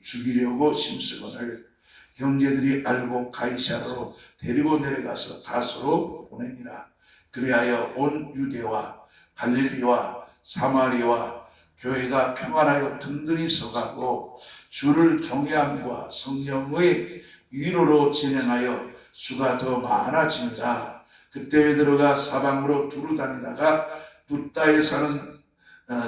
죽이려고 심쓰거늘 형제들이 알고 가이사라로 데리고 내려가서 다소로 보내니라. 그리하여 온 유대와 갈릴리와 사마리아와 교회가 평안하여 든든히 서가고 주를 경외함과 성령의 위로로 진행하여 수가 더 많아지니라. 그때 베드로가 사방으로 두루 다니다가 룻다에 사는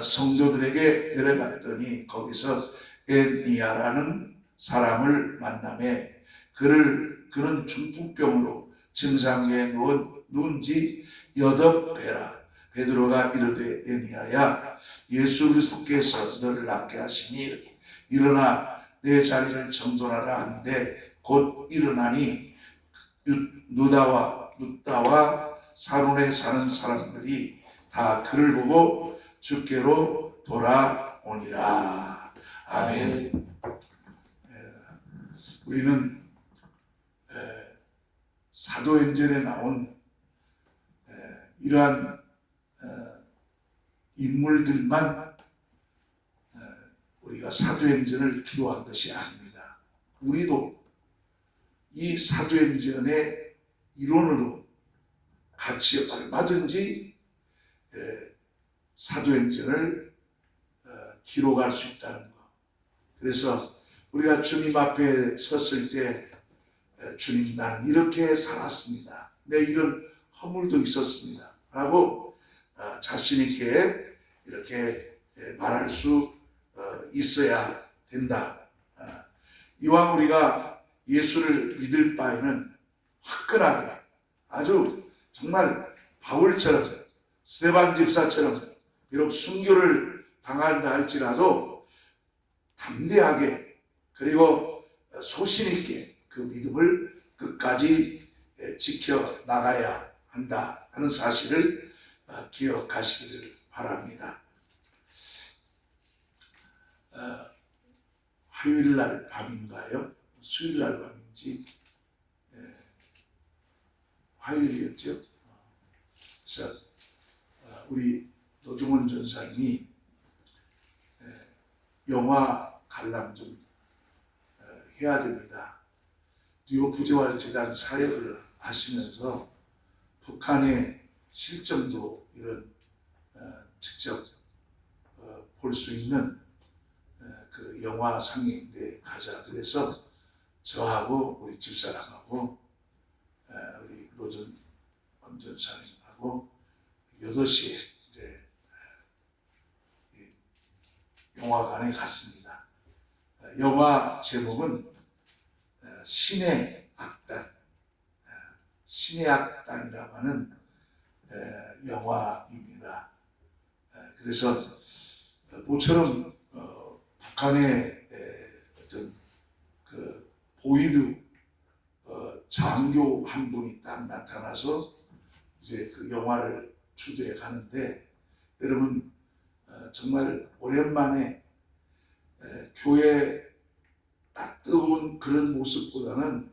성도들에게 내려갔더니 거기서 에니야라는 사람을 만나매 그는 중풍병으로 침상에 누운 지 8배라. 베드로가 이르되 에니야야 예수 그리스도께서 너를 낫게 하시니 일어나 내 자리를 정돈하라 한데 곧 일어나니 룻다와 사론에 사는 사람들이 다 그를 보고 주께로 돌아오니라. 아멘. 우리는 사도행전에 나온 이러한 인물들만 우리가 사도행전을 기록한 것이 아닙니다. 우리도 이 사도행전의 이론으로 같이 얼마든지 사도행전을 기록할 수 있다는 것. 그래서 우리가 주님 앞에 섰을 때 주님 나는 이렇게 살았습니다. 내 이런 허물도 있었습니다. 라고 자신 있게 이렇게 말할 수 있어야 된다. 이왕 우리가 예수를 믿을 바에는 화끈하게 아주 정말 바울처럼 스데반 집사처럼 비록 순교를 당한다 할지라도 담대하게 그리고 소신 있게 그 믿음을 끝까지 지켜 나가야 한다 하는 사실을 기억하시기를 바랍니다. 화요일날 밤인가요? 수요일날 밤인지 화요일이었죠. 그래서 우리 노중원 전사님이 영화 관람 좀 해야 됩니다. 뉴욕 부재활재단 사역을 하시면서 북한의 실정도 이런 직접 볼 수 있는 그 영화 상영인데 가자. 그래서 저하고 우리 집사람하고 우리 노전 원전사님하고 8시에 이제 영화관에 갔습니다. 영화 제목은 신의 악단, 신의 악단이라고 하는 영화입니다. 그래서 모처럼 북한의 어떤 그 보이드 장교 한 분이 딱 나타나서 이제 그 영화를 주도해 가는데 여러분 정말 오랜만에 교회 딱 뜨거운 그런 모습보다는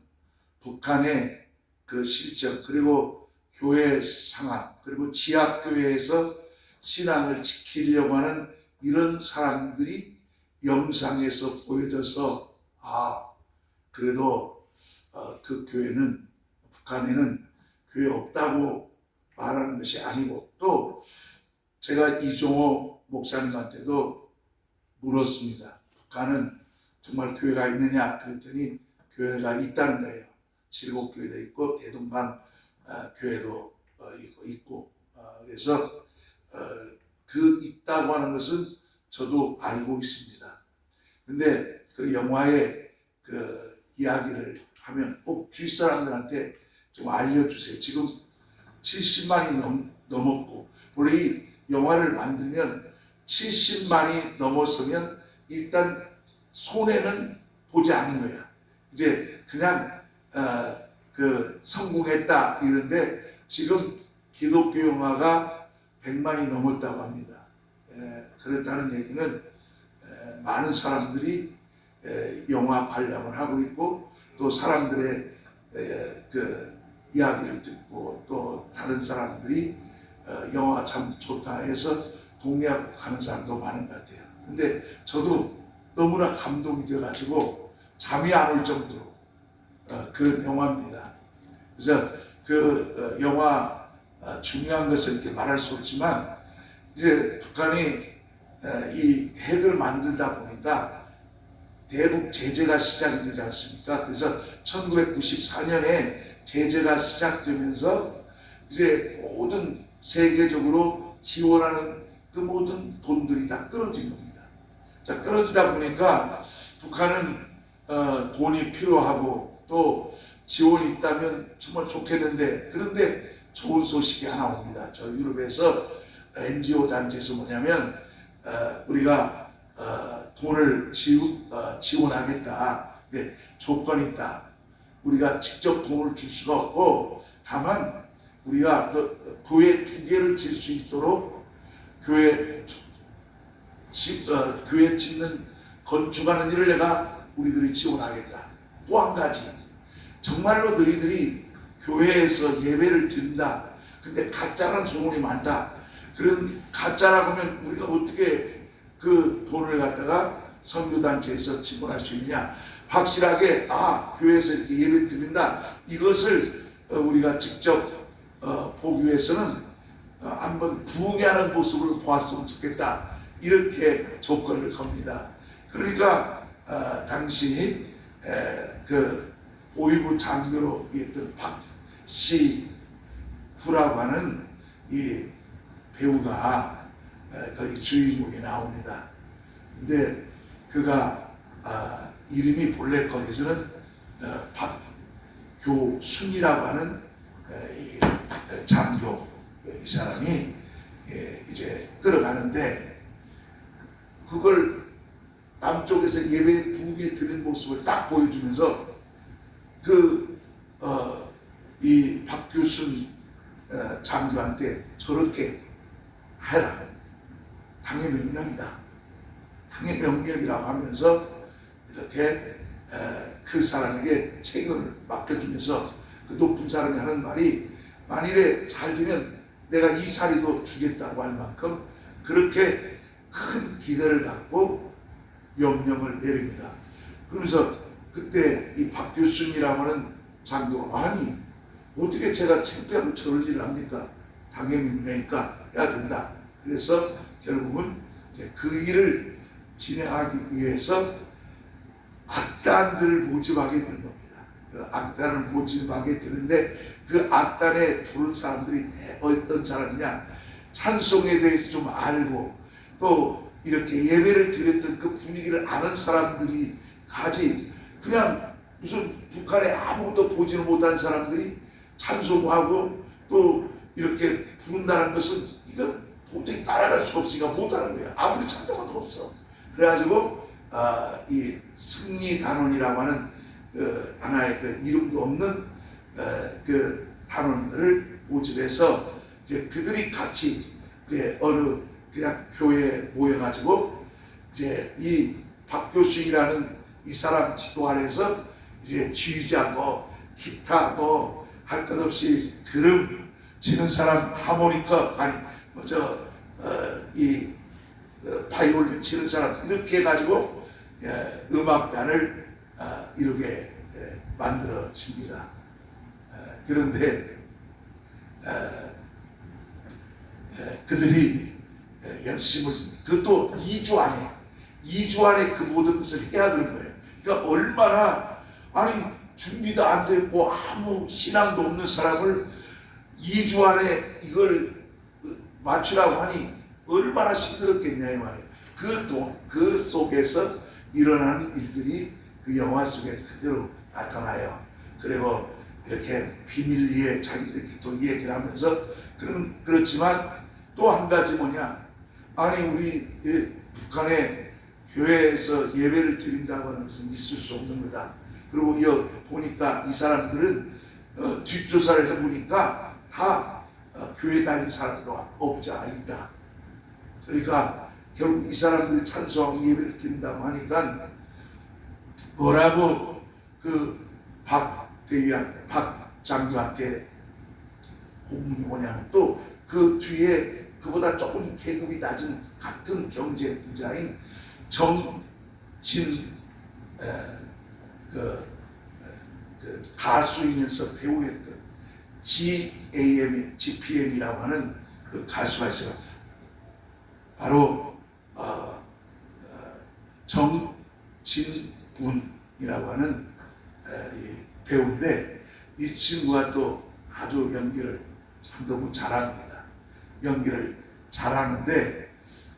북한의 그 실정 그리고 교회 상황 그리고 지하교회에서 신앙을 지키려고 하는 이런 사람들이 영상에서 보여져서 그래도 그 교회는 북한에는 교회 없다고 말하는 것이 아니고 또 제가 이종호 목사님한테도 물었습니다. 북한은 정말 교회가 있느냐 그랬더니 교회가 있다는 거예요. 칠곡교회도 있고 대동강 교회도 있고 그래서 그 있다고 하는 것은 저도 알고 있습니다. 근데 그 영화의 그 이야기를 하면 꼭 주위 사람들한테 좀 알려주세요. 지금 70만이 넘었고 원래 이 영화를 만들면 70만이 넘어서면 일단 손해는 보지 않은 거야. 이제 그냥 그 성공했다 이런데 지금 기독교 영화가 100만이 넘었다고 합니다. 그렇다는 얘기는 많은 사람들이 영화 관람을 하고 있고 또 사람들의 그 이야기를 듣고 또 다른 사람들이 영화 참 좋다 해서 동의하고 가는 사람도 많은 것 같아요. 근데 저도 너무나 감동이 되어가지고 잠이 안 올 정도로 그런 영화입니다. 그래서 그 영화 중요한 것은 이렇게 말할 수 없지만 이제 북한이 이 핵을 만들다 보니까 대북 제재가 시작이 되지 않습니까? 그래서 1994년에 제재가 시작되면서 이제 모든 세계적으로 지원하는 그 모든 돈들이 다 끊어진 겁니다. 자, 끊어지다 보니까 북한은 돈이 필요하고 또 지원이 있다면 정말 좋겠는데, 그런데 좋은 소식이 하나 옵니다. 저 유럽에서 NGO 단체에서 뭐냐면 우리가 돈을 지원하겠다. 네, 조건이 있다. 우리가 직접 돈을 줄 수가 없고 다만 우리가 교회 2개를 질 수 있도록 교회 짓는 건축하는 일을 내가 우리들이 지원하겠다. 또 한 가지, 정말로 너희들이 교회에서 예배를 드린다. 근데 가짜라는 소문이 많다. 그런 가짜라고 하면 우리가 어떻게 그 돈을 갖다가 선교단체에서 지원할 수 있느냐. 확실하게 교회에서 이렇게 예배 드린다. 이것을 우리가 직접 보기 위해서는 한번 부흥하는 모습을 보았으면 좋겠다. 이렇게 조건을 겁니다. 그러니까 당시 그 보위부 장교로 있던 박시후라고 하는 이 배우가 거기 주인공에 나옵니다. 근데 그가 이름이 본래 거기서는 박교순이라고 하는 이 장교, 이 사람이 이제 끌어가는데 그걸 남쪽에서 예배 부흥에 드린 모습을 딱 보여주면서 이 박교순 장교한테 저렇게 해라. 당의 명령이다. 당의 명령이라고 하면서 이렇게 그 사람에게 책임을 맡겨주면서 그 높은 사람이 하는 말이 만일에 잘 되면 내가 이 자리도 주겠다고 할 만큼 그렇게 큰 기대를 갖고 명령을 내립니다. 그러면서 그때 이 박교순이라고 하는 장교가 아니 어떻게 제가 창피하고 저럴 일을 합니까? 당연히 명령이니까 해야 된다. 그래서 결국은 이제 그 일을 진행하기 위해서 악단들을 모집하게 되는 겁니다. 그 악단을 모집하게 되는데 그 악단에 부른 사람들이 어떤 사람이냐, 찬송에 대해서 좀 알고 또 이렇게 예배를 드렸던 그 분위기를 아는 사람들이 가지, 그냥 무슨 북한에 아무것도 보지는 못한 사람들이 찬송하고 또 이렇게 부른다는 것은 이건 도저히 따라갈 수가 없으니까 못하는 거야. 아무리 찬송해도 없어. 그래가지고 이 승리단원이라고 하는 하나의 그 이름도 없는 그 단원들을 모집해서 이제 그들이 같이 이제 어느 그냥 교회에 모여가지고 이제 이 박교순이라는 이 사람 지도 아래서 이제 지휘자 기타 할 것 없이 드럼 치는 사람, 하모니카 이 바이올린 치는 사람 이렇게 해가지고 음악단을 이렇게 만들어집니다. 그런데 그들이 열심을 그것도 2주 안에 그 모든 것을 해야 되는 거예요. 그러니까 얼마나 준비도 안 됐고 아무 신앙도 없는 사람을 2주 안에 이걸 맞추라고 하니 얼마나 힘들었겠냐 이 말이에요. 그 속에서 일어나는 일들이 그 영화 속에 그대로 나타나요. 그리고 이렇게 비밀리에 자기들끼리 또 얘기를 하면서 그렇지만 또 한 가지 뭐냐, 우리 북한의 교회에서 예배를 드린다고 하는 것은 있을 수 없는 거다. 그리고 보니까 이 사람들은 뒷조사를 해보니까 다 교회 다니는 사람도 없지 않아 있다. 그러니까 결국 이 사람들이 찬송하고 예배를 드린다고 하니까 뭐라고 그 박 장교한테 공문이 오냐면 또 그 뒤에 그보다 조금 계급이 낮은 같은 경제 부자인 진 가수이면서 배우였던 GPM이라고 하는 그 가수가 있어요. 바로 정진훈이라고 하는 이 배우인데, 이 친구가 또 아주 연기를 참 너무 잘합니다. 연기를 잘하는데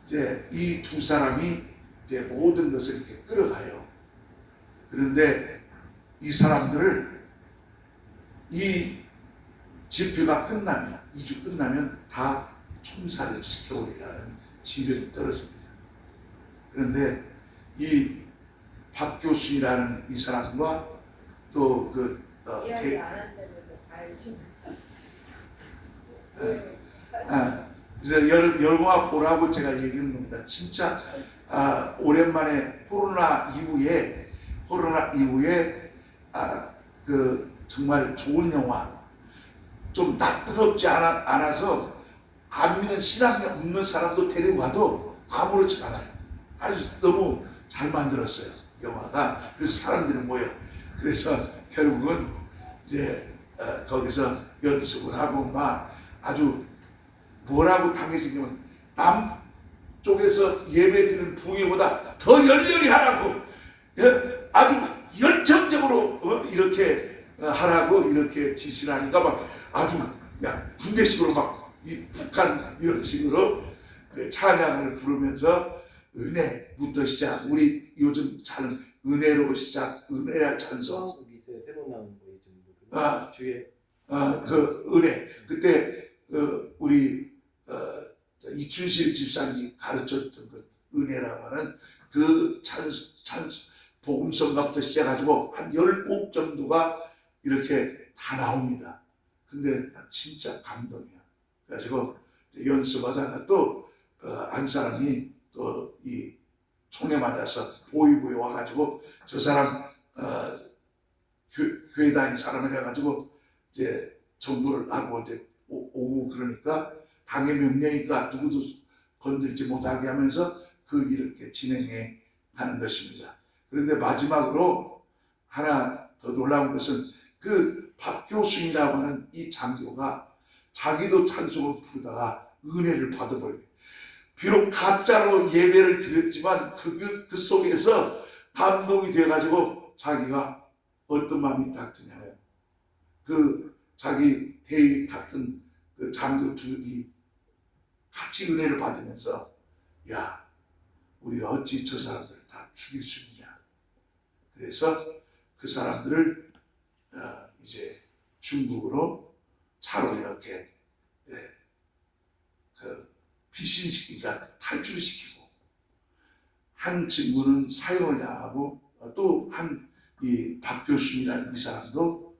이제 이 두 사람이 이제 모든 것을 이렇게 끌어가요. 그런데 이 사람들을 이 집회가 끝나면, 2주 끝나면 다 총살을 시켜버리라는 지령이 떨어집니다. 그런데 이 박교순이라는 이 사람과 또 이야기 안 한다면서 알지. 그래서 영화 보라고 제가 얘기하는 겁니다. 진짜 오랜만에 코로나 이후에 정말 좋은 영화, 좀 낯뜨겁지 않아서 안 믿는 신앙이 없는 사람도 데리고 가도 아무렇지 않아요. 아주 너무 잘 만들었어요, 영화가. 그래서 사람들이 모여. 그래서 결국은 이제 거기서 연습을 하고 막 아주 뭐라고 당했으면 남쪽에서 예배드리는 부흥회보다 더 열렬히 하라고, 아주 열정적으로 이렇게 하라고 이렇게 지시를 하니까 막 아주 그냥 군대식으로 막 이 북한 이런 식으로 찬양을 부르면서 은혜부터 시작, 우리 요즘 잘 은혜로 시작, 은혜야 찬송. 거기 있어요. 새로 나온 거 좀. 주에. 그 은혜. 그때 우리 이춘실 집사님이 가르쳤던 그 은혜라고 하는 그 복음성가부터 시작해가지고 한 10곡 정도가 이렇게 다 나옵니다. 근데 진짜 감동이야. 그래가지고 연습하다가 또 한 사람이 또 이 총에 맞아서 보이부에 와가지고 저 사람 교회 다닌 사람을 해가지고 이제 전부를 하고 이제 오고 그러니까 당의 명령이니까 누구도 건들지 못하게 하면서 그 일을 이렇게 진행해 가는 것입니다. 그런데 마지막으로 하나 더 놀라운 것은 그 박교순이라고 하는 이 장교가 자기도 찬송을 부르다가 은혜를 받아버립니다. 비록 가짜로 예배를 드렸지만 그 속에서 감동이 돼가지고 자기가 어떤 마음이 딱 드냐면, 그 자기 대위 같은 그 장교 둘이 같이 은혜를 받으면서, 야, 우리가 어찌 저 사람들을 다 죽일 수 있냐. 그래서 그 사람들을 이제 중국으로 차로 이렇게 피신시키니까 탈출시키고, 한 친구는 사형을 당하고 또 한 이 박교순이라는 이 사람도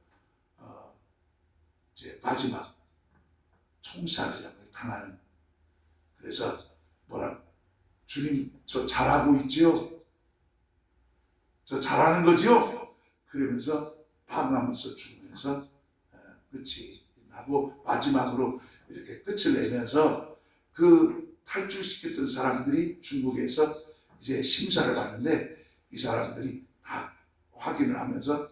이제 마지막 총살을 당하는. 그래서 뭐라, 주님 저 잘하고 있지요? 저 잘하는 거지요? 그러면서 방하면서 죽으면서 끝이 나고, 마지막으로 이렇게 끝을 내면서 그 탈출시켰던 사람들이 중국에서 이제 심사를 받는데, 이 사람들이 다 확인을 하면서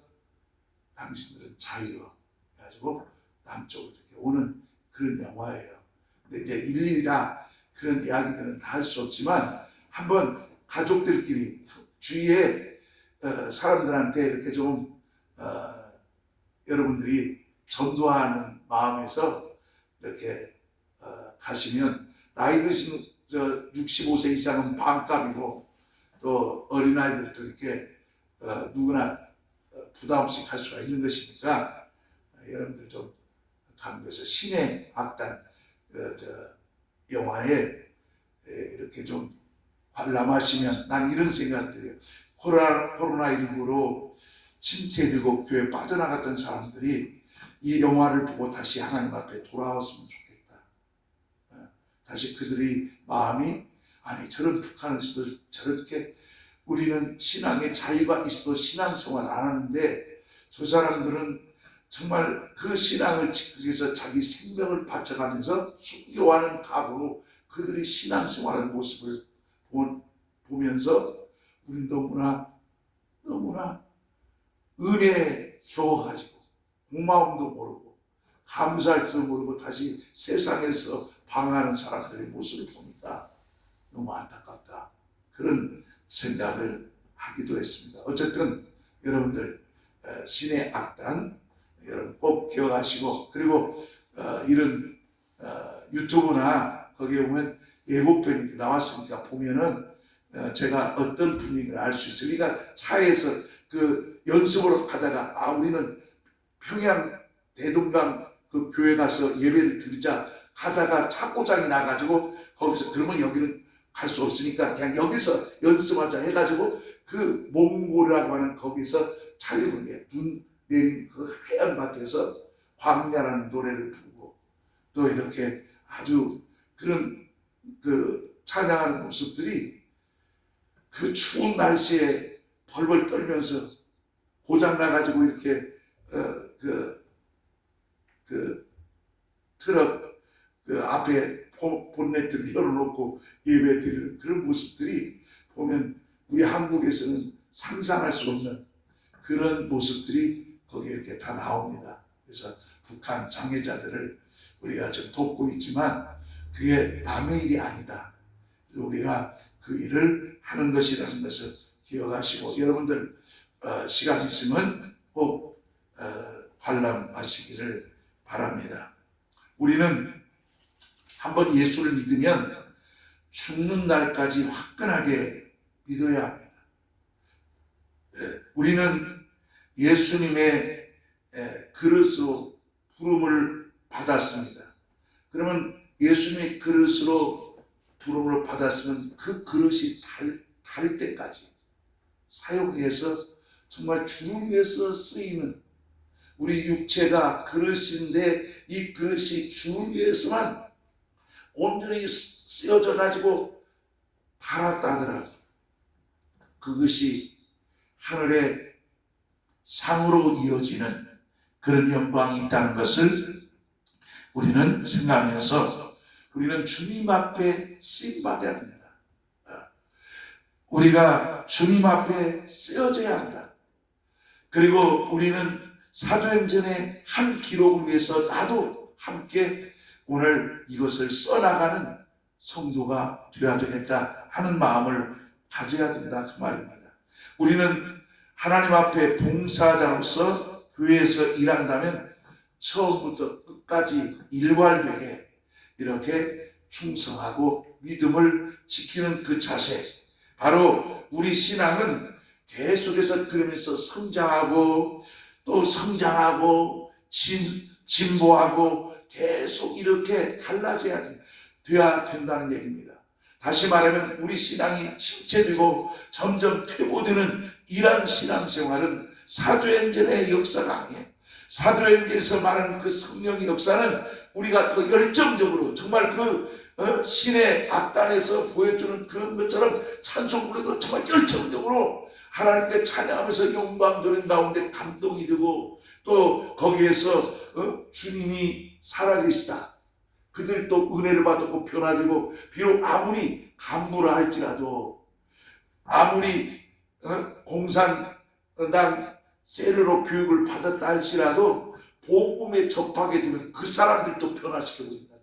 당신들은 자유로 해가지고 남쪽으로 이렇게 오는 그런 영화예요. 근데 이제 일일이 다 그런 이야기들은 다 할 수 없지만, 한번 가족들끼리 주위에 사람들한테 이렇게 좀 여러분들이 전도하는 마음에서 이렇게 가시면, 나이 드신 65세 이상은 반값이고, 또 어린아이들도 이렇게 누구나 부담 없이 갈 수가 있는 것이니까, 여러분들 좀 가는 것을 신의 악단 영화에 이렇게 좀 관람하시면, 난 이런 생각들이에요. 코로나19로 침체되고 교회 빠져나갔던 사람들이 이 영화를 보고 다시 하나님 앞에 돌아왔으면 좋겠다. 다시 그들의 마음이, 아니 저런 북한에서도 저렇게 우리는 신앙의 자유가 있어도 신앙생활 안 하는데, 저 사람들은 정말 그 신앙을 지키기 위해서 자기 생명을 바쳐가면서 순교하는 각오로 그들이 신앙생활하는 모습을 보면서 우리 너무나 은혜에 겨워가지고 고마움도 모르고 감사할 줄 모르고 다시 세상에서 방황하는 사람들의 모습을 보니까 너무 안타깝다. 그런 생각을 하기도 했습니다. 어쨌든 여러분들 신의 악단 여러분 꼭 기억하시고, 그리고 이런 유튜브나 거기에 보면 예고편이 나왔으니까 보면은 제가 어떤 분위기를 알 수 있어요. 그러니까 차에서 그 연습으로 가다가 우리는 평양 대동강 그 교회 가서 예배를 드리자 가다가 차 고장이 나가지고 거기서 그러면 여기는 갈 수 없으니까 그냥 여기서 연습하자 해가지고 그 몽골이라고 하는 거기서 차를 부른 게 눈 내린 그 하얀 밭에서 광야라는 노래를 부르고 또 이렇게 아주 그런 그 찬양하는 모습들이 그 추운 날씨에 벌벌 떨면서 고장 나가지고 이렇게 그 트럭 그 앞에 본네트를 열어놓고 예배 드리는 그런 모습들이 보면 우리 한국에서는 상상할 수 없는 그런 모습들이 거기에 이렇게 다 나옵니다. 그래서 북한 장애자들을 우리가 좀 돕고 있지만 그게 남의 일이 아니다. 우리가 그 일을 하는 것이라는 것을 기억하시고 여러분들 시간 있으면 꼭 관람하시기를 바랍니다. 우리는 한번 예수를 믿으면 죽는 날까지 화끈하게 믿어야 합니다. 우리는 예수님의 그릇으로 부름을 받았습니다. 그러면 예수님의 그릇으로 부름을 받았으면 그 그릇이 닳을 때까지 사용해서 정말 주를 위해서 쓰이는 우리 육체가 그릇인데 이 그릇이 주를 위해서만 온전히 쓰여져 가지고 닳았다 하더라도 그것이 하늘의 상으로 이어지는 그런 영광이 있다는 것을 우리는 생각하면서 우리는 주님 앞에 쓰임받아야 합니다. 우리가 주님 앞에 쓰여져야 한다. 그리고 우리는 사도행전의 한 기록을 위해서 나도 함께 오늘 이것을 써나가는 성도가 되어야 되겠다 하는 마음을 가져야 된다 그 말입니다. 우리는 하나님 앞에 봉사자로서 교회에서 일한다면 처음부터 끝까지 일관되게 이렇게 충성하고 믿음을 지키는 그 자세, 바로 우리 신앙은 계속해서 그러면서 성장하고 또 성장하고 진보하고 계속 이렇게 달라져야 돼야 된다는 얘기입니다. 다시 말하면 우리 신앙이 침체되고 점점 퇴보되는 이러한 신앙생활은 사도행전의 역사가 아니에요. 사도행전에서 말하는 그 성령의 역사는 우리가 더 열정적으로 정말 그 신의 악단에서 보여주는 그런 것처럼 찬송 부르도 정말 열정적으로 하나님께 찬양하면서 영광 드리는 가운데 감동이 되고 또 거기에서 주님이 살아계시다. 그들이 또 은혜를 받고 변화되고 비록 아무리 간부라 할지라도 아무리 공산당 세르로 교육을 받았다 할지라도 복음에 접하게 되면 그 사람들도 변화시켜버린다.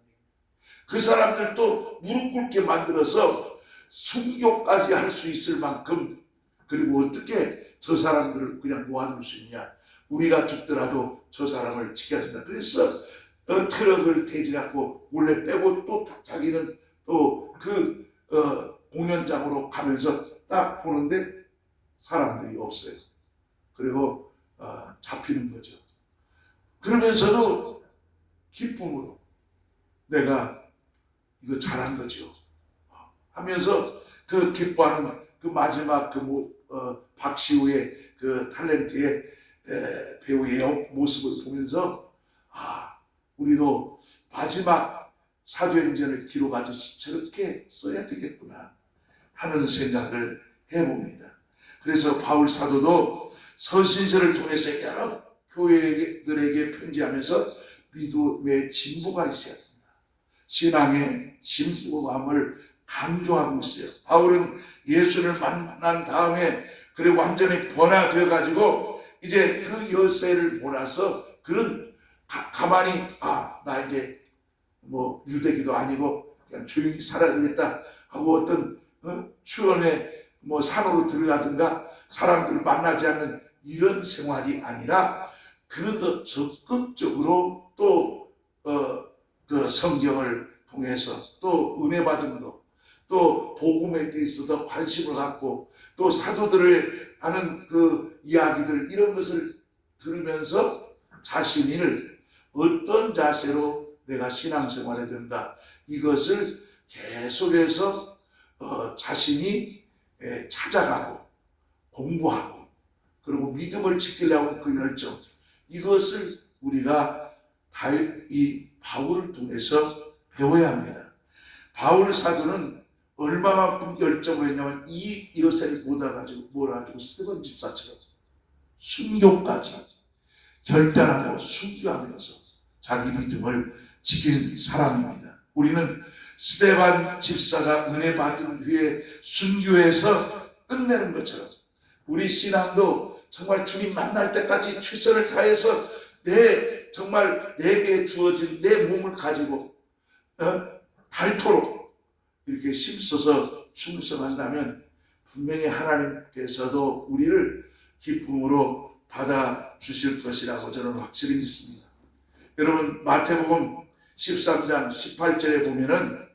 그 사람들도 무릎 꿇게 만들어서 순교까지 할 수 있을 만큼 그리고 어떻게 저 사람들을 그냥 모아둘 수 있냐. 우리가 죽더라도 저 사람을 지켜야 된다. 그래서 트럭을 대지하고 몰래 빼고 또 자기는 또 그 공연장으로 가면서 딱 보는데 사람들이 없어요. 그리고 잡히는 거죠. 그러면서도 기쁨으로 내가 이거 잘한 거죠 하면서 그 기뻐하는 그 마지막 박시우의 그 탤런트의 배우의 모습을 보면서 우리도 마지막 사도행전을 기록하듯이 저렇게 써야 되겠구나 하는 생각을 해봅니다. 그래서 바울 사도도 서신서를 통해서 여러 교회들에게 편지하면서 믿음의 진보가 있어야 된다. 신앙의 진보감을 강조하고 있어요. 바울은 예수를 만난 다음에 그리고 완전히 변화되어 가지고 이제 그 열쇠를 몰아서 그는 가만히 나 이제 뭐 유대기도 아니고 그냥 조용히 살아야 되겠다 하고 어떤 추원의 뭐 산으로 들어가든가 사람들을 만나지 않는 이런 생활이 아니라 그는 더 적극적으로 또 그 성경을 통해서 또 은혜 받은 것, 또 복음에 대해서 더 관심을 갖고 또 사도들을 하는 그 이야기들 이런 것을 들으면서 자신을 어떤 자세로 내가 신앙생활해야 된다 이것을 계속해서 자신이 찾아가고 공부하고 그리고 믿음을 지키려고 그 열정 이것을 우리가 이 바울을 통해서 배워야 합니다. 바울 사도는 얼마만큼 열정을 했냐면 이 여세를 몰아가지고 스데반 집사처럼 순교까지 결단하고 순교하면서 자기 믿음을 지킨 사람입니다. 우리는 스데반 집사가 은혜 받은 후에 순교해서 끝내는 것처럼 우리 신앙도 정말 주님 만날 때까지 최선을 다해서 정말 내게 주어진 내 몸을 가지고 닳도록 이렇게 힘써서 충성한다면 분명히 하나님께서도 우리를 기쁨으로 받아주실 것이라고 저는 확실히 믿습니다. 여러분 마태복음 13장 18절에 보면은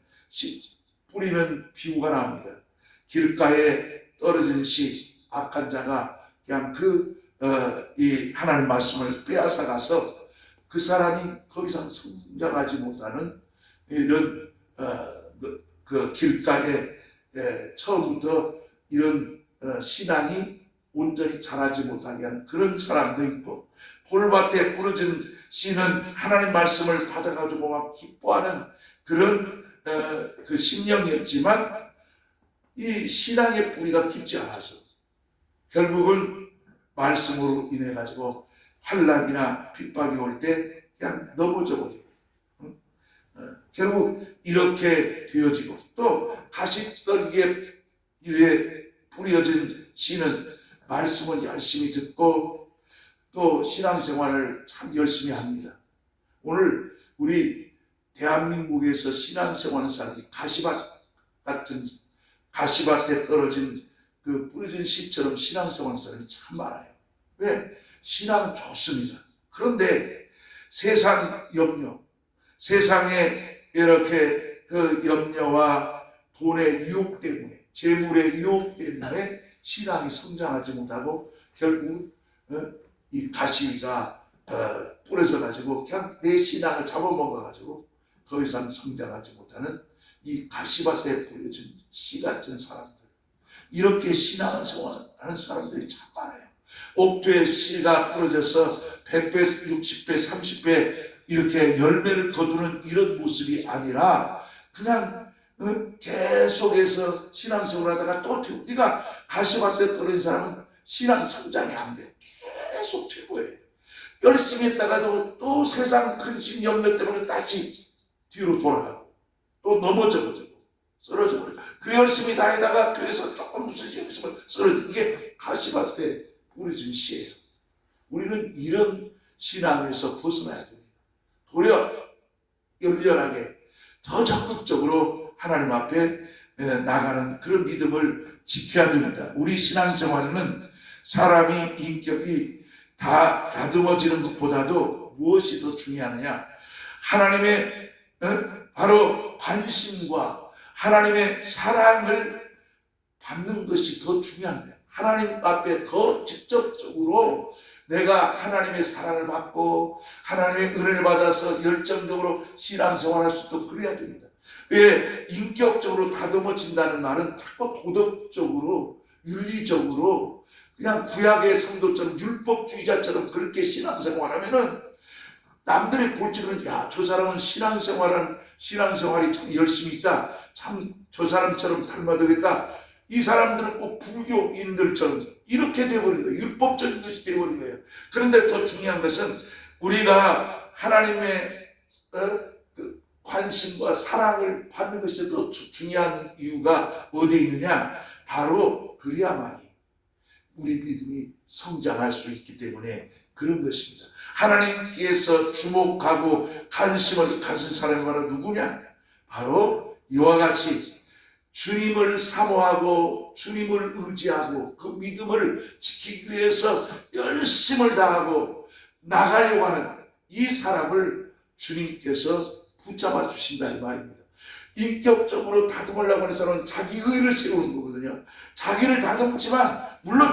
뿌리는 비유가 나옵니다. 길가에 떨어진 씨 악한 자가 그냥 이 하나님 말씀을 빼앗아 가서 그 사람이 더 이상 성장하지 못하는 이런 그 길가에 처음부터 이런 신앙이 온전히 자라지 못하게 하는 그런 사람도 있고 볼밭에 부러진 씨는 하나님 말씀을 받아가지고 막 기뻐하는 그런 그 심령이었지만 이 신앙의 뿌리가 깊지 않아서 결국은 말씀으로 인해 가지고 환난이나 핍박이 올 때 그냥 넘어져 버리고 결국 이렇게 되어지고 또 가시떨기에 뿌려진 씨는 말씀을 열심히 듣고 또 신앙생활을 참 열심히 합니다. 오늘 우리 대한민국에서 신앙생활하는 사람이 가시밭에 떨어진 그 뿌려진 씨처럼 신앙생활하는 사람이 참 많아요. 왜? 신앙 좋습니다. 그런데 세상 염려, 세상에 이렇게 그 염려와 돈의 유혹 때문에, 재물의 유혹 때문에 신앙이 성장하지 못하고 결국 이 가시가 뿌려져 가지고 그냥 내 신앙을 잡아먹어 가지고 더 이상 성장하지 못하는 이 가시밭에 뿌려진 씨 같은 사람들, 이렇게 신앙생활하는 사람들이 참 많아요. 옥토에 씨가 뿌려져서 100배, 60배, 30배 이렇게 열매를 거두는 이런 모습이 아니라 그냥 계속해서 신앙생활하다가 또 우리가 가시밭에 떨어진 사람은 신앙 성장이 안 돼. 계속 퇴보해. 열심히 했다가도 또 세상 근심 염려 때문에 다시 뒤로 돌아가고 또 넘어져 버리고 쓰러져 버리고 그 열심히 다니다가 그래서 조금 무슨 일이 있으면 쓰러지고 이게 가시밭에 뿌려진 씨예요. 우리는 이런 신앙에서 벗어나야 됩니다. 도리어 열렬하게 더 적극적으로 하나님 앞에 나가는 그런 믿음을 지켜야 됩니다. 우리 신앙생활에는 사람이 인격이 다 다듬어지는 것보다도 무엇이 더 중요하느냐? 하나님의 바로 관심과 하나님의 사랑을 받는 것이 더 중요합니다. 하나님 앞에 더 직접적으로 내가 하나님의 사랑을 받고 하나님의 은혜를 받아서 열정적으로 신앙생활할 수 있도록 그래야 됩니다. 왜 인격적으로 다듬어진다는 말은 자꾸 도덕적으로 윤리적으로 그냥 구약의 성도처럼 율법주의자처럼 그렇게 신앙생활하면은 남들이 볼 적은 야, 저 사람은 신앙생활이 참 열심히 있다. 참 저 사람처럼 닮아되겠다. 이 사람들은 꼭 불교인들처럼 이렇게 되어버린 거예요. 율법적인 것이 되어버린 거예요. 그런데 더 중요한 것은 우리가 하나님의 관심과 사랑을 받는 것이 더 중요한 이유가 어디에 있느냐? 바로 그래야만이 우리 믿음이 성장할 수 있기 때문에 그런 것입니다. 하나님께서 주목하고 관심을 가진 사람이 바로 누구냐? 바로 이와 같이 주님을 사모하고 주님을 의지하고 그 믿음을 지키기 위해서 열심을 다하고 나가려고 하는 이 사람을 주님께서 붙잡아 주신다 이 말입니다. 인격적으로 다듬으려고 하는 사람은 자기 의를 세우는 거거든요. 자기를 다듬지만 물론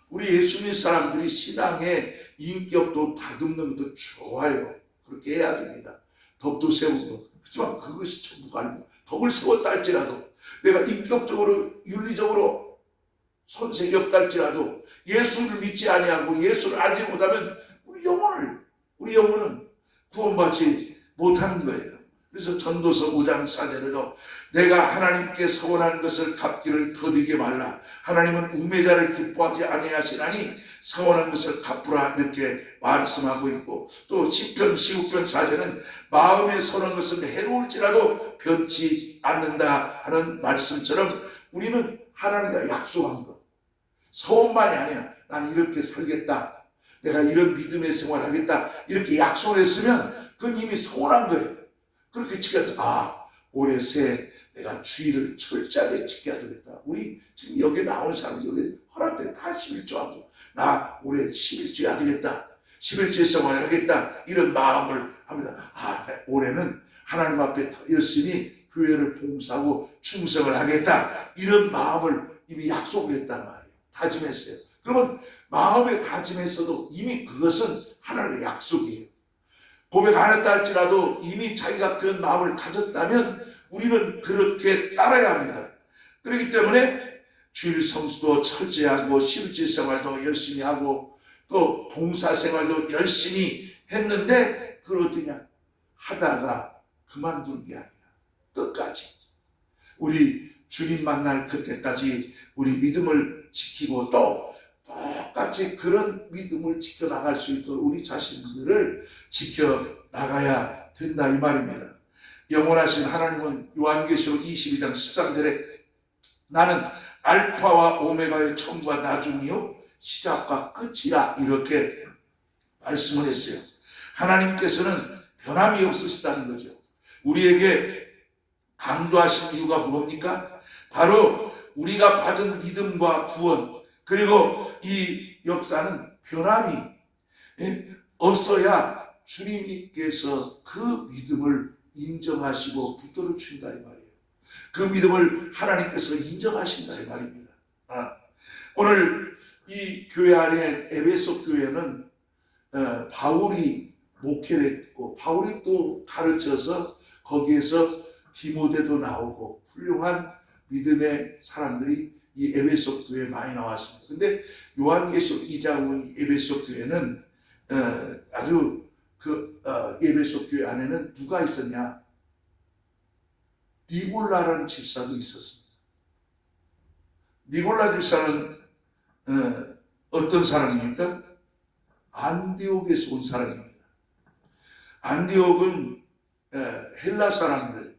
우리 예수 믿는 사람들이 신앙의 인격도 다듬는 것도 좋아요. 그렇게 해야 됩니다. 덕도 세우고. 그렇지만 그것이 전부가 아닙니다. 덕을 세웠다 할지라도 내가 인격적으로 윤리적으로 손색이 없다 할지라도 예수를 믿지 아니하고 예수를 알지 못하면 우리 영혼은 구원받지 못하는 거예요. 그래서 전도서 5장 4절에도 내가 하나님께 서원한 것을 갚기를 더디게 말라. 하나님은 우매자를 기뻐하지 아니하시나니 서원한 것을 갚으라 이렇게 말씀하고 있고 또 시편 15편 4절은 마음에 서는 것은 해로울지라도 변치 않는다 하는 말씀처럼 우리는 하나님과 약속한 것 서원만이 아니야. 나는 이렇게 살겠다. 내가 이런 믿음의 생활을 하겠다. 이렇게 약속을 했으면 그건 이미 서원한 거예요. 그렇게 지켜서 올해 새해 내가 주의를 철저하게 지켜야 되겠다. 우리 지금 여기 나온 사람들 여기 허락돼 다 11조하고 나 올해 11조 해야 되겠다. 11조 생활을 하겠다. 이런 마음을 합니다. 올해는 하나님 앞에 열심히 교회를 봉사하고 충성을 하겠다. 이런 마음을 이미 약속을 했단 말이에요. 다짐했어요. 그러면 마음에 다짐했어도 이미 그것은 하나님의 약속이에요. 고백 안 했다 할지라도 이미 자기가 그런 마음을 가졌다면 우리는 그렇게 따라야 합니다. 그렇기 때문에 주일 성수도 철저히 하고 11조 생활도 열심히 하고 또 봉사 생활도 열심히 했는데 그걸 어떠냐? 하다가 그만둔 게 아니야. 끝까지. 우리 주님 만날 그때까지 우리 믿음을 지키고 또 똑같이 그런 믿음을 지켜나갈 수 있도록 우리 자신들을 지켜나가야 된다 이 말입니다. 영원하신 하나님은 요한계시록 22장 13절에 나는 알파와 오메가의 처음과 나중이요 시작과 끝이라 이렇게 말씀을 했어요. 하나님께서는 변함이 없으시다는 거죠. 우리에게 강조하신 이유가 뭡니까? 바로 우리가 받은 믿음과 구원 그리고 이 역사는 변함이 없어야 주님께서 그 믿음을 인정하시고 붙들어 주신다 이 말이에요. 그 믿음을 하나님께서 인정하신다 이 말입니다. 오늘 이 교회 안에 에베소 교회는 바울이 목회를 했고 바울이 또 가르쳐서 거기에서 디모데도 나오고 훌륭한 믿음의 사람들이 이 에베소 교회에 많이 나왔습니다. 근데 요한계시록 2장은 에베소 교회는 아주 에베소 교회 안에는 누가 있었냐? 니골라라는 집사도 있었습니다. 니골라 집사는 어떤 사람입니까? 안디옥에서 온 사람입니다. 안디옥은 헬라 사람들,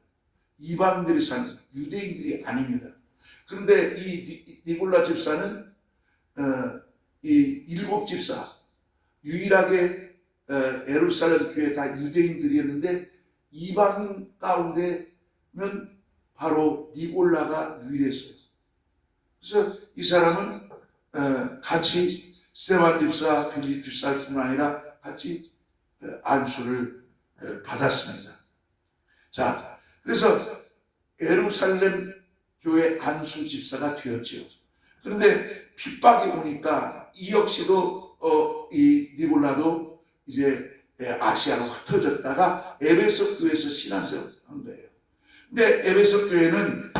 이방들이 사는 유대인들이 아닙니다. 그런데 이 니골라 집사는 이 7집사 유일하게 예루살렘 교회 다 유대인들이었는데 이방인 가운데는 바로 니골라가 유일했어요. 그래서 이 사람은 같이 스데반 집사, 빌립 집사뿐만 아니라 같이 안수를 받았습니다. 자, 그래서 예루살렘 교회 안수 집사가 되었지요. 그런데 핍박이 오니까 이 역시도 이 니골라도 이제 아시아로 흩어졌다가 에베소 교회에서 신앙생활을 한 거예요. 근데 에베소 교회는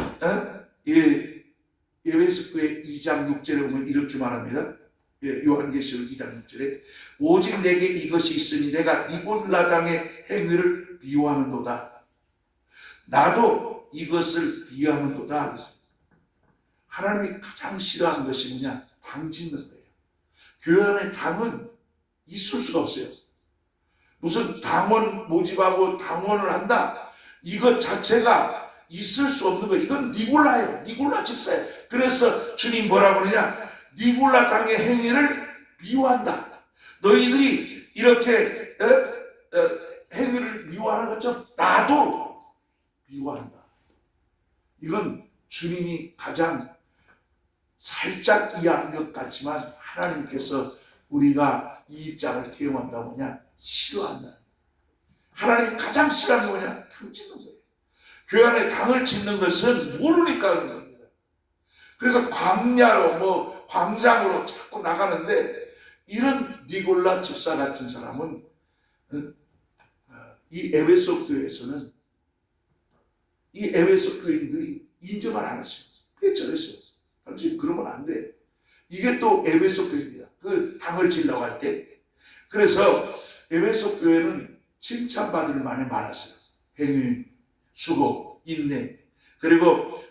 에베소 교회 2장 6절에 보면 이렇게 말합니다. 요한계시록 2장 6절에 오직 내게 이것이 있으니 내가 니골라당의 행위를 미워하는도다. 나도 이것을 비하하는도다. 하나님이 가장 싫어하는 것이 뭐냐? 당 짓는 거예요. 교회 안에 당은 있을 수가 없어요. 무슨 당원 모집하고 당원을 한다. 이것 자체가 있을 수 없는 거예요. 이건 니골라예요. 니골라 집사예요. 그래서 주님 뭐라고 그러냐? 니골라 당의 행위를 미워한다. 너희들이 이렇게 행위를 미워하는 것처럼 나도 미워한다. 이건 주님이 가장 살짝 이해한 것 같지만 하나님께서 우리가 이 입장을 개용한다 뭐냐? 싫어한다. 하나님이 가장 싫어하는 게 뭐냐? 당 찢는 거예요. 교회 안에 당을 찢는 것은 모르니까 그런 겁니다. 그래서 광야로 광장으로 자꾸 나가는데 이런 니골라 집사 같은 사람은 이 에베소 교회에서는 이 에베소 교인들이 인정을 안 했어요. 회절했어요. 당신 그러면 안 돼. 이게 또 에베소 교회입니다. 그 당을 지려고 할 때. 그래서 에베소 교회는 칭찬받을 만이 많았어요. 행위, 수고, 인내. 그리고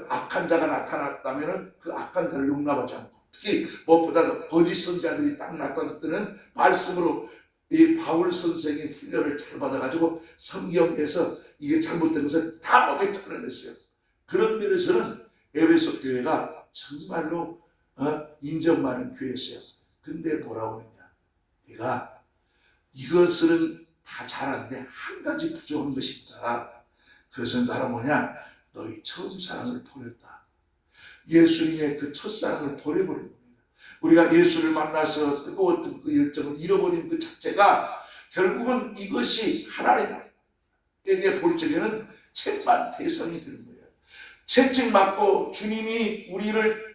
악한 자가 나타났다면 그 악한 자를 용납하지 않고, 특히 무엇보다도 거짓 선자들이 딱 나타날 때는 말씀으로 이 바울 선생의 훈련을 잘 받아가지고 성경에서 이게 잘못된 것을 다 먹게 잘라냈어요. 그런 면에서는 에베소 교회가 정말로 인정받는 교회였어요. 근데 뭐라고 했냐? 내가 이것은 다 잘하는데 한 가지 부족한 것이 있다. 그것은 바로 뭐냐? 너희 처음 사랑을 버렸다. 예수님의 그 첫사랑을 버려버린 겁니다. 우리가 예수를 만나서 뜨거웠던 그 열정을 잃어버린 그 자체가 결국은 이것이 하나님에게 볼 적에는 책망 대상이 되는 거예요. 채찍맞고 주님이 우리를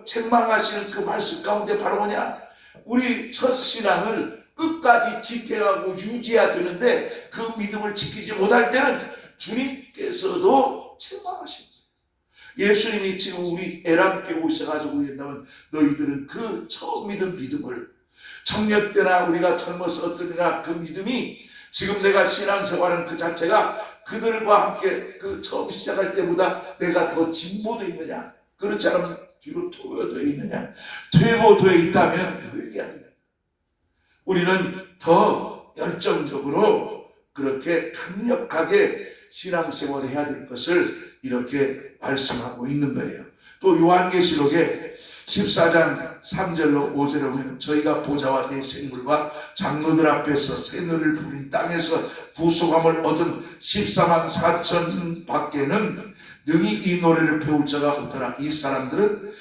책망하시는 그 말씀 가운데 바로 뭐냐? 우리 첫 신앙을 끝까지 지켜가고 유지해야 되는데 그 믿음을 지키지 못할 때는 주님께서도 책망하십니다. 예수님이 지금 우리 에람께 오셔가지고 한다면 너희들은 그 처음 믿은 믿음을 청년 때나 우리가 젊어서 어떠냐 그 믿음이 지금 내가 신앙생활하는 그 자체가 그들과 함께 그 처음 시작할 때보다 내가 더 진보되어 있느냐? 그렇지 않으면 뒤로 퇴보되어 있느냐? 퇴보되어 있다면 회개합니다. 우리는 더 열정적으로 그렇게 강력하게 신앙생활을 해야 될 것을 이렇게 말씀하고 있는 거예요. 또 요한계시록에 14장 3절로 5절에 보면 저희가 보좌와 내 생물과 장로들 앞에서 새노래를 부르니 땅에서 구속함을 얻은 14만 4천 밖에는 능히 이 노래를 배울 자가 없더라. 이 사람들은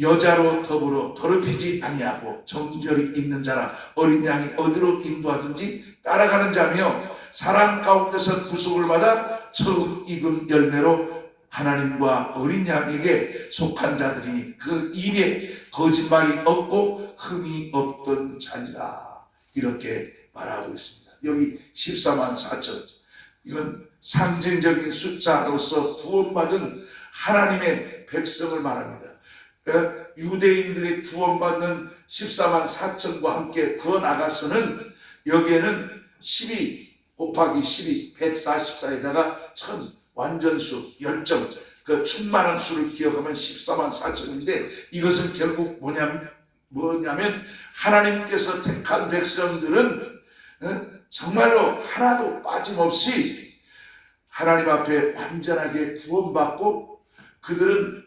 여자로 더불어 더럽히지 아니하고 정결이 있는 자라 어린 양이 어디로 인도하든지 따라가는 자며 사람 가운데서 구속을 받아 처음 익은 열매로 하나님과 어린 양에게 속한 자들이 그 입에 거짓말이 없고 흠이 없던 자니라. 이렇게 말하고 있습니다. 여기 14만 4천 이건 상징적인 숫자로서 구원받은 하나님의 백성을 말합니다. 유대인들이 구원받는 14만 4천과 함께 더 나가서는 여기에는 12 곱하기 12 144에다가 1000 완전수, 열정, 그 충만한 수를 기억하면 14만 4천인데 이것은 결국 뭐냐면 하나님께서 택한 백성들은 정말로 하나도 빠짐없이 하나님 앞에 완전하게 구원받고 그들은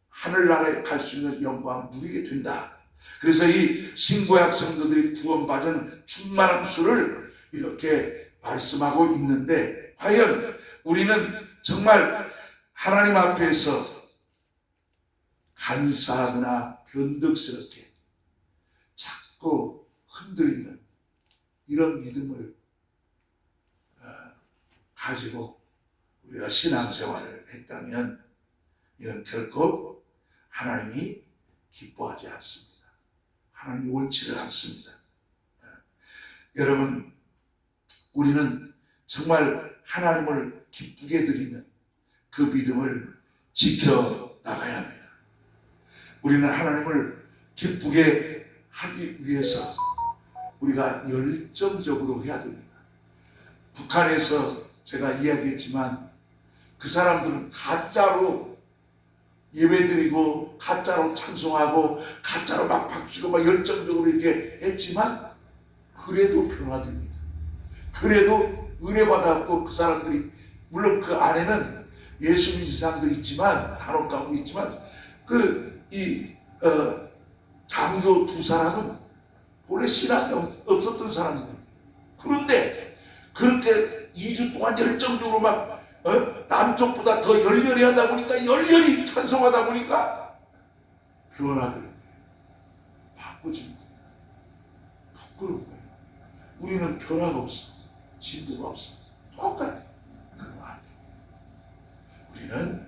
하늘나라에 갈 수 있는 영광을 누리게 된다. 그래서 이 신구약 성도들이 구원받은 충만한 수를 이렇게 말씀하고 있는데 과연 우리는 정말 하나님 앞에서 간사하거나 변덕스럽게 자꾸 흔들리는 이런 믿음을 가지고 우리가 신앙생활을 했다면 이건 결코 하나님이 기뻐하지 않습니다. 하나님이 옳지를 않습니다. 여러분, 우리는 정말 하나님을 기쁘게 드리는 그 믿음을 지켜나가야 합니다. 우리는 하나님을 기쁘게 하기 위해서 우리가 열정적으로 해야 됩니다. 북한에서 제가 이야기했지만 그 사람들은 가짜로 예배드리고 가짜로 찬송하고 가짜로 막 박수고 막 열정적으로 이렇게 했지만 그래도 변화됩니다. 그래도 은혜 받았고 그 사람들이 물론 그 안에는 예수 믿는 사람도 있지만 단원 가운데 있지만 장교 두 사람은 원래 신앙이 없었던 사람들이에요. 그런데 그렇게 2주 동안 열정적으로 막 남쪽보다 더 열렬히 하다 보니까 열렬히 찬송하다 보니까 변화되는 거예요. 바꿔지는 거예요. 부끄러운 거예요. 우리는 변화가 없어. 진도가 없어. 똑같아. 그거 아니에요. 우리는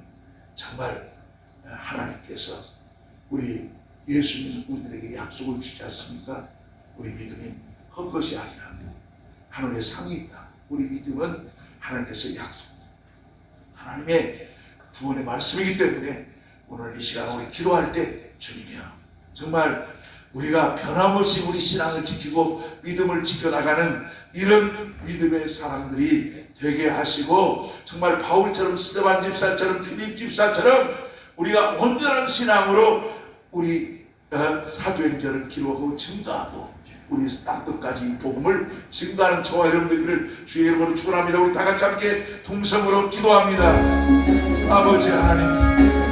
정말 하나님께서 우리 예수 믿는 우리들에게 약속을 주지 않습니까? 우리 믿음이 헛것이 아니라 하늘에 상이 있다. 우리 믿음은 하나님께서 약속, 하나님의 구원의 말씀이기 때문에 오늘 이 시간 우리 기도할 때 주님이여 정말 우리가 변함없이 우리 신앙을 지키고 믿음을 지켜나가는 이런 믿음의 사람들이 되게 하시고 정말 바울처럼 스데반 집사처럼 필립 집사처럼 우리가 온전한 신앙으로 우리 사도행전을 기록하고 증거하고 우리 땅끝까지 복음을 증거하는 저와 여러분들을 주의 이름으로 축원합니다. 우리 다 같이 함께 동성으로 기도합니다. 아버지 하나님